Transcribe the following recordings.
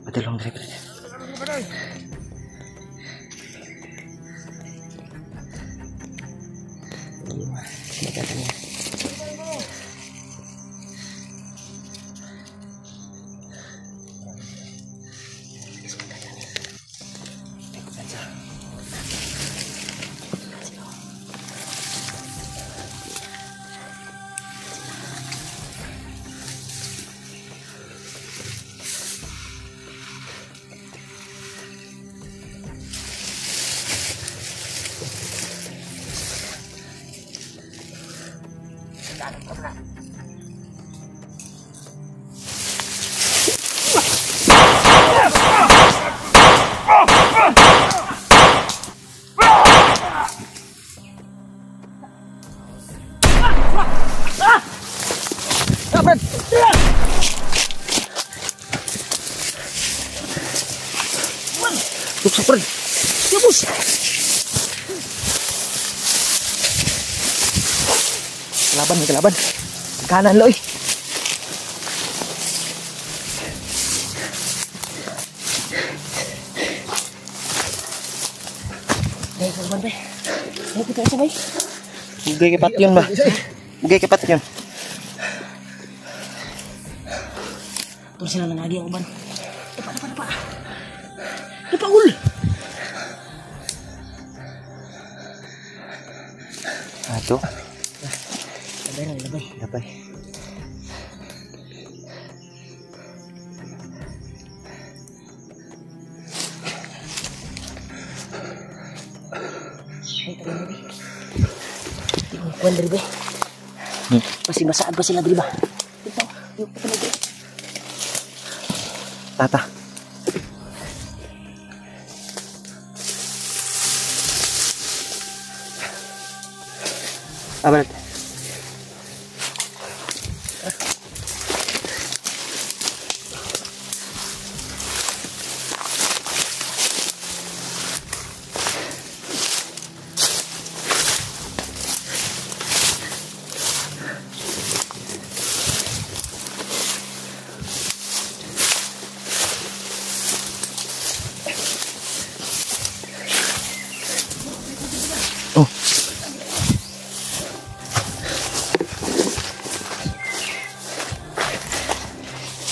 Patulong dari Super. Ya bos. Kelaban. Kanan loy. Kelaban be. Ayo kita coba. Bugay kepat yun ba? Bugay kepat yun. Terus sila lagi ang uban. Dapat. Ul. Aduh. Labay. Kuan dari be. Masih basah ba sila diri ba? Ito, yung patulog. Tata. Abad.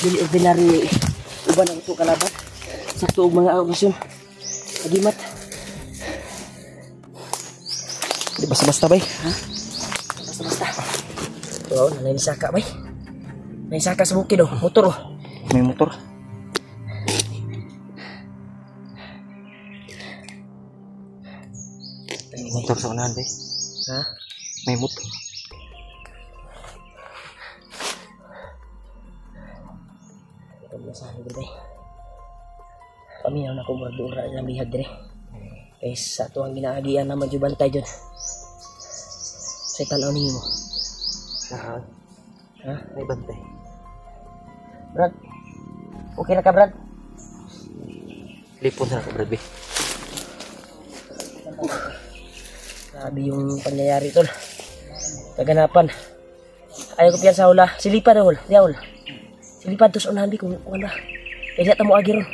Dili ordinary uban ang ito kalaban. Sakto og mga agusyon. Agimat. Di basta-basta bay, ha? Basta-basta. Wow, nanay saka bay. May saka sa bukid oh, motor oh. May motor. May motor sa unahan bay. Ha? May motor. Sa dire. Paminaw na ko murag doon ra ilang bihag dire. Kay sa tuwang ginaagian naman jud bantay jud. Say tan-aw nimo. Ha? May bantay. Brad. Okay na ka, Brad? Lipon na ka, Brad. Grabe yung pangyayari tol. Kaganapan. Ayaw ko piyan sa hula. Silipan na hula. Diyaw hula. Silipad to sa unahan di kung ano. Kaya di mo agi ron.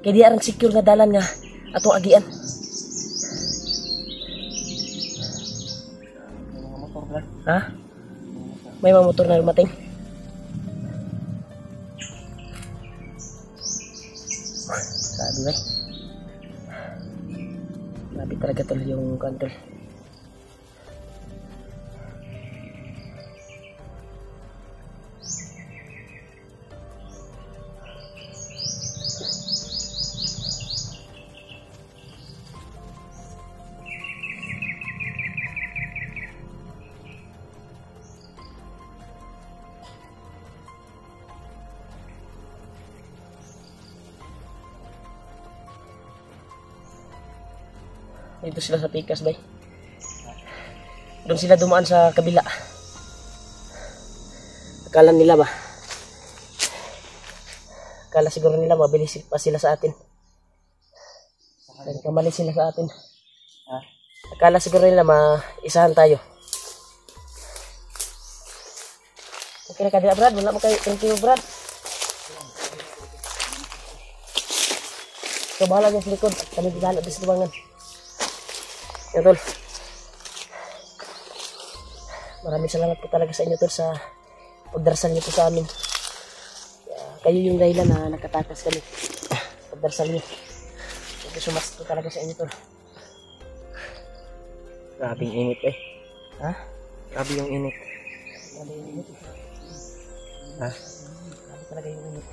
Kaya di arang secure nga dalan nga atong agian. Ha? May mga motor na lumating. Sabi ba? Grabe talaga tol yung kantor. Dito sila sa pikas bay. Doon sila dumaan sa kabila. Akala nila ba? Akala siguro nila mabilis pa sila sa atin. Kamali sila sa atin. Akala siguro nila maisahan tayo. Okay na ka di Brad, wala mo kayo. Thank you Brad. So bahala dyan sa likod. Kami dinalo din sa tubangan. Yan tol. Maraming salamat po talaga sa inyo tol sa pagdarasal niyo po sa amin. Kayo yung dahilan na nakatakas kami. Pagdarasal niyo. Thank you so much po talaga sa inyo tol. Grabing init eh. Ha? Grabe yung init. Grabe yung init. Ha? Grabe talaga yung init.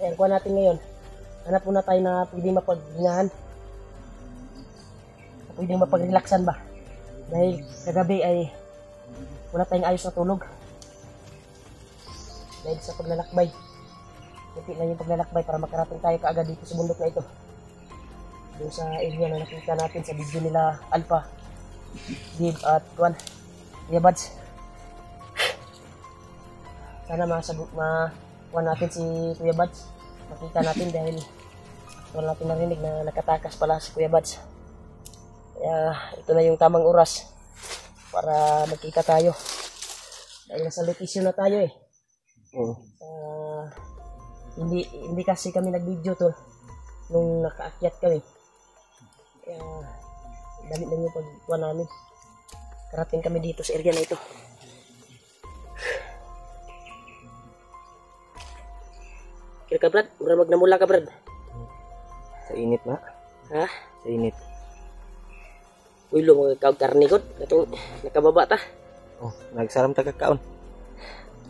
Ayan, kuha natin ngayon. Hanap muna tayo na pwedeng mapaghingahan. Pwedeng mapag-relaxan ba? Dahil kagabi ay wala tayong ayos na tulog. Dahil sa paglalakbay. Kunti lang yung paglalakbay para makarating tayo kaagad dito sa bundok na ito. Doon sa area na nakita natin sa video nila Alpha, Dave at Juan. Yeah, buds. Sana makuha natin si Kuya Buds. Makita natin dahil wala natin narinig na nakatakas pala si Kuya Buds. Kaya ito na yung tamang oras para magkita tayo. Dahil nasa location na tayo eh. Hindi kasi kami nag-video tol nung nakaakyat kami. Kaya dali lang yung pagkuha namin. Karating kami dito sa area na ito. Kira ka Brad? Mura magnamula ka Brad? Sa init na. Ha? Sa init. Uy lo mga karni ko. Itong nakababa ta. Oh, nagsaram ta kakaon.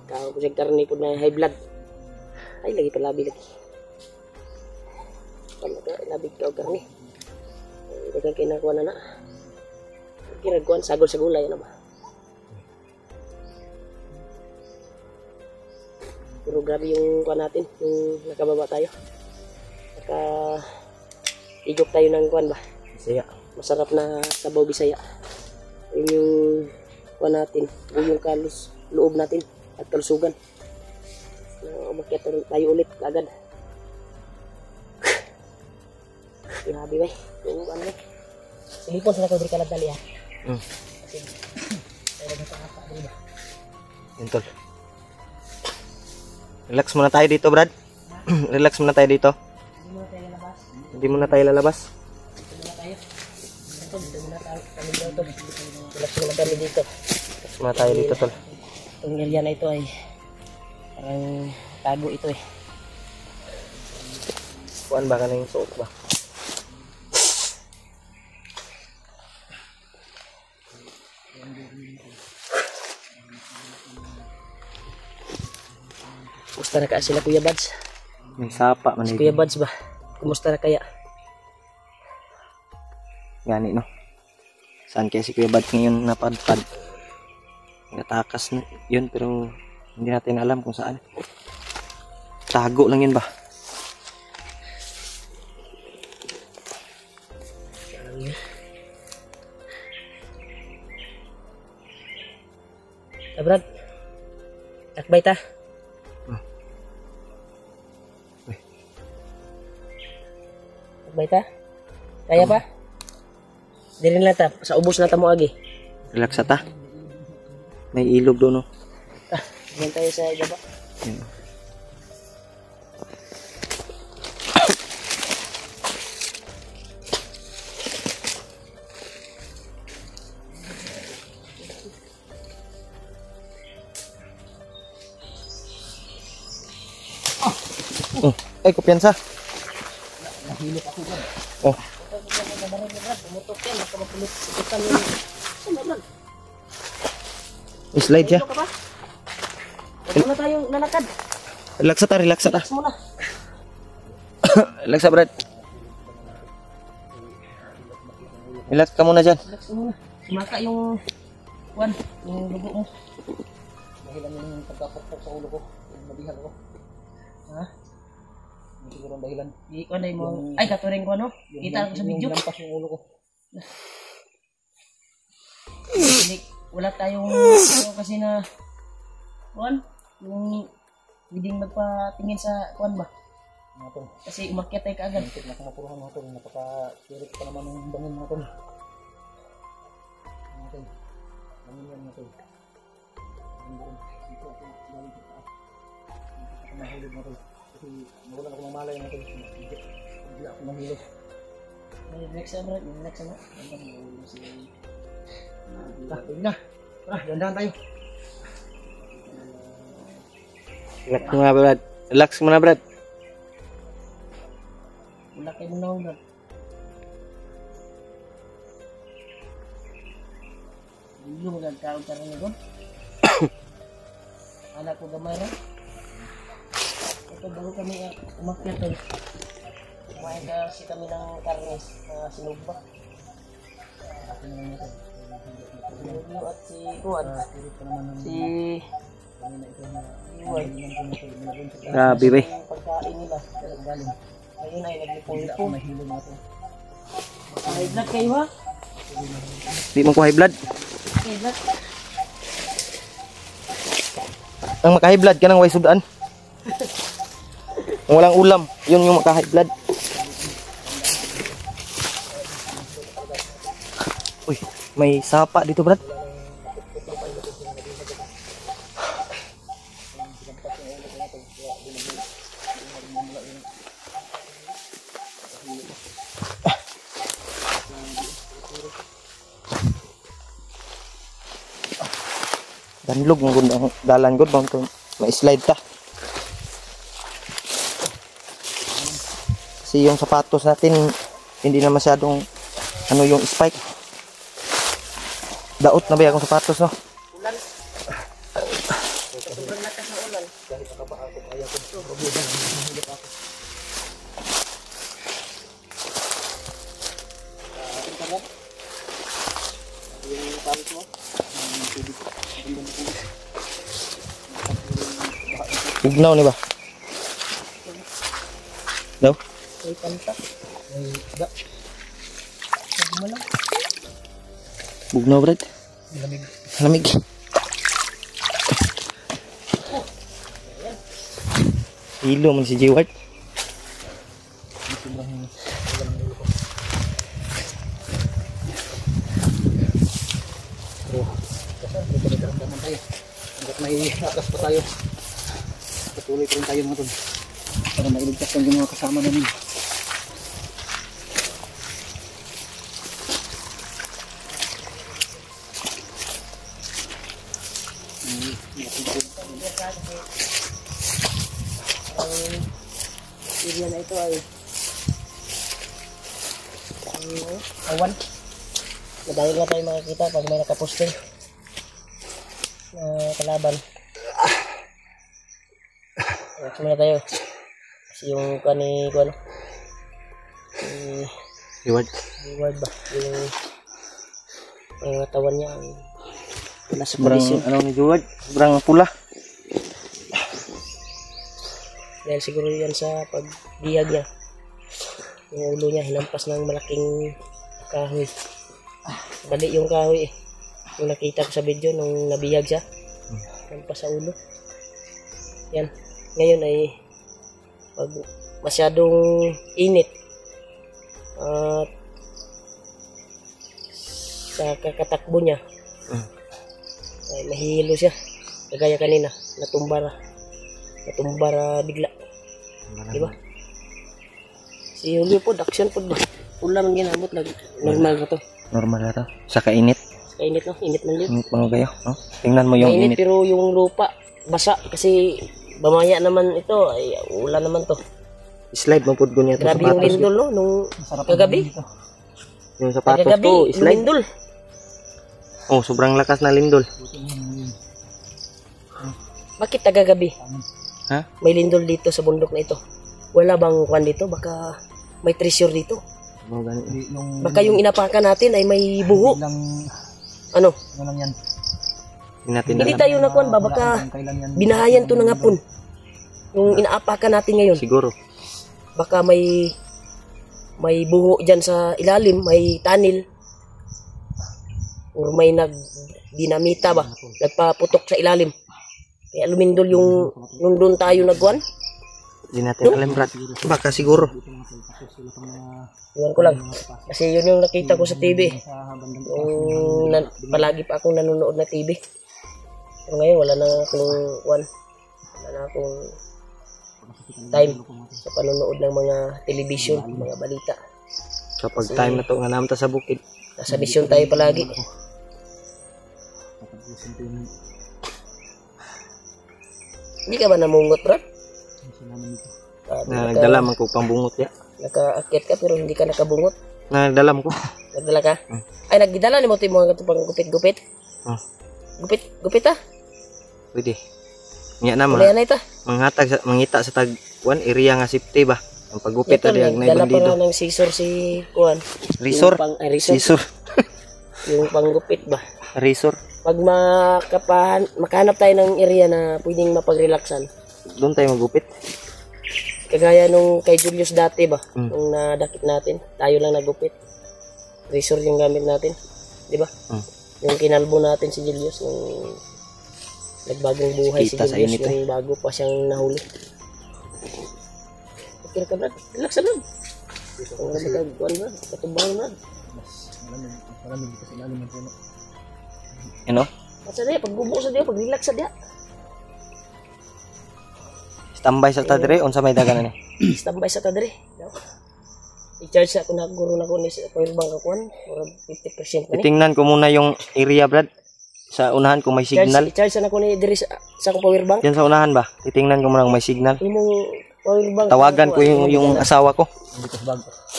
Kao ko siya karni ko na high blood. Ay lagi palabi lagi. Labi ka karni. Dagang kinakuha na na. Kinakuha sagol sa gulay ano ba? Pero grabe yung kuha natin, yung nakababa tayo. Igok tayo ng kuhan ba? Bisaya. Masarap na sabaw Bisaya. Yun yung kuha natin, yung loob natin at kalusugan. Umakyat tayo ulit agad. Grabe ba? Yung ano ba? Silipon sa nakabri ka lang dali ha. Kasi, pero nakakapa din ba? Yun tol. Relax muna tayo dito, Brad. Relax muna tayo dito. Hindi muna tayo lalabas. Hindi muna tayo lalabas. Dito muna tayo. Dito muna tayo. Kami dito. Relax muna kami dito. Relax muna tayo dito, tol. Itong area na ito ay parang tago ito eh. Kuan ba ka na yung suot ba? Kumusta na kaya sila Kuya Buds? May sapa man Si Kuya Buds ba? Kumusta na kaya? Gani no. Saan kaya si Kuya Buds ngayon napadpad? Natakas na yun pero hindi natin alam kung saan. Tago lang yun ba? Brad, takbay ta. Takbay ta. Kaya pa? Dili na ta, sa ubos na ta mo agi. Relax ta. May ilog doon no. Diyan tayo sa ibaba. Yun. Oh, ay kumpiyansa. Nahilip ako dyan. Oh, Pumutok yan, magkamapulutan yun. Ano ba? slide siya. Ka ba? Huwag muna tayong lalakad. Relax ta, relax ta. Relax muna. Relax sa Brad. Relax ka muna dyan. Relax ka muna. Sumaka yung kuwan, yung dugo mo. Dahilan yung pagkapokpok sa ulo ko. Yung nabihal ko. Ha? Hindi siguro ang dahilan. Ikuan na mo. Ay, katuring ko ano? Kita ko sa video. Yung lampas yung ulo ko. Wala tayong ano kasi na kuwan. Yung pwedeng magpatingin sa kuwan ba? Kasi umakyat tayo kaagad. Nakit na kumapuruhan mga tol. Napaka-spirit pa naman ng bangin mga tol. Bangin yan mga tol. Dito ako galing sa taas. Ako mahulog mga tol. Kasi nawalan ako ng malay mga tol. Hindi ako mahulog. Next na bro. Next na. Pwede na. Tara, dandahan tayo. Relax muna Brad. Relax muna Brad. Wala kayo muna huwag. Hindi mo magkakaroon ka rin ito. Anak ko gamay rin. Ito bago kami umakyat rin. Kumain kasi kami ng karne na sinugba. Sinuglo at si Kuwan. Si Iwan. Grabe ba? Pagkain nila. Galing. Ngayon ay naglipong-lipong. High blood kayo ha? Di mo ko high blood. High blood? Ang maka-high blood ka nang way sudan. Ang walang ulam, yun yung maka-high blood. Uy, may sapa dito Brad. Danlog ng gundang dalan gud bang to may slide ta. Kasi yung sapatos natin hindi na masyadong ano yung spike. Daot na ba yung sapatos no? Ulan. Sobrang lakas ng ulan. Kahit nakapaa ko kaya ko. Problema na mahulog ako. Yung pawis mo? Bugnaw ni ba? Daw? May pantak. May da. Sabi mo lang. Bugnaw Brad. Lamig. Lamig. Hilo man si Jewart. Hanggat may lakas pa tayo, patuloy pa rin tayo mga tol para mailigtas ang mga kasama namin. Ang area na ito ay awan. Madahil nga tayo makikita pag may nakaposting na kalaban. Relax muna tayo. Kasi yung kani ko ano. Jewart. Reward ba? Yung katawan niya nasa Sobrang kondisyon. ano ni Jewart, sobrang pula. Dahil siguro yan sa pagbihag niya. Yung ulo niya hinampas ng malaking kahoy. Bali yung kahoy eh. Yung nakita ko sa video nung nabihag siya. Hinampas sa ulo. Yan. Ngayon ay pag masyadong init at sa kakatakbo niya ay mahihilo siya. Kagaya kanina, natumbara bigla. Diba? Si Julio po, action po ba? Pula man ginamot, normal na to. Normal na to. Sa kainit. Sa init no, init man yun. Init mga kayo, no? Tingnan mo yung Mainit init. pero yung lupa, basa kasi mamaya naman ito, ay ulan naman to. Slide mo pud ko niya to Grabe yung sapatos. lindol no, nung kagabi. Yung sapatos Kagabi, ko, yung slide. lindol. Oh, sobrang lakas na lindol. Bakit tagagabi? Ha? May lindol dito sa bundok na ito. Wala bang kwan dito? Baka may treasure dito. Mga ganun. Baka yung inapakan natin ay may buho. Ano? Hindi natin Hindi alam. tayo nakuan ba? Baka binahayan to ng hapon. Yung inaapakan natin ngayon. Siguro. Baka may buho dyan sa ilalim, may tunnel. Or may dinamita ba? Nagpaputok sa ilalim. Kaya lumindol yung nung doon tayo nagwan. Hindi natin alam, Brad. Baka siguro. Iwan ko lang. Kasi yun yung nakita ko sa TV. Palagi pa akong nanonood na TV. Pero ngayon wala na akong wala na akong time sa panonood ng mga television, mga balita. Kapag time na to nga naman ta sa bukid. Nasa mission tayo palagi. Hindi ka ba namungot, Brad? Nagdalam ko pambungot ya. Naka-akit ka pero hindi ka nakabungot. Nagdalam ko. Nagdala ka? Ay, nagdala ni mo ito yung mga pang gupit-gupit. Gupit ah. Pwede. Nga na Wala na ito. mangita sa tag area nga safety ba. Ang paggupit Ito, ali ang nagdala pa bandido. nga ng scissor si Kuan. Resort. Resort. Scissor. Yung panggupit ba? Resort. Pag makahanap tayo ng area na pwedeng mapag-relaxan. Doon tayo magupit. Kagaya nung kay Julius dati ba? Nung nadakit natin, tayo lang nagupit. Resort yung gamit natin. Di ba? Yung kinalbo natin si Julius nung nagbagong buhay Kita si sa Julius init, nung bago pa siyang nahuli. Okay ka, Brad? Relax na, Brad. Ang ganda ka, Kuan, Brad. Katubang, Brad. Ano? Masa dia, pagbubo sa dia, pag-relax sa dia. Standby sa tadre unsa may dagan ni. Standby sa tadre. I-charge ako na guro na ko ni sa power bank akuan, or 50% na ni. Titingnan ko muna yung area, Brad. Sa unahan kung may signal. I-charge na ko ni diri sa akong power bank. Diyan sa unahan ba? Titingnan ko muna kung may signal. Imong power bank. Tawagan ko yung asawa ko.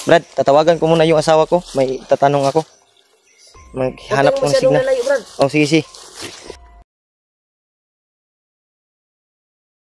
Brad, tatawagan ko muna yung asawa ko. May tatanong ako. Maghanap ko ng signal. Layo, Brad. Oh, sige, sige.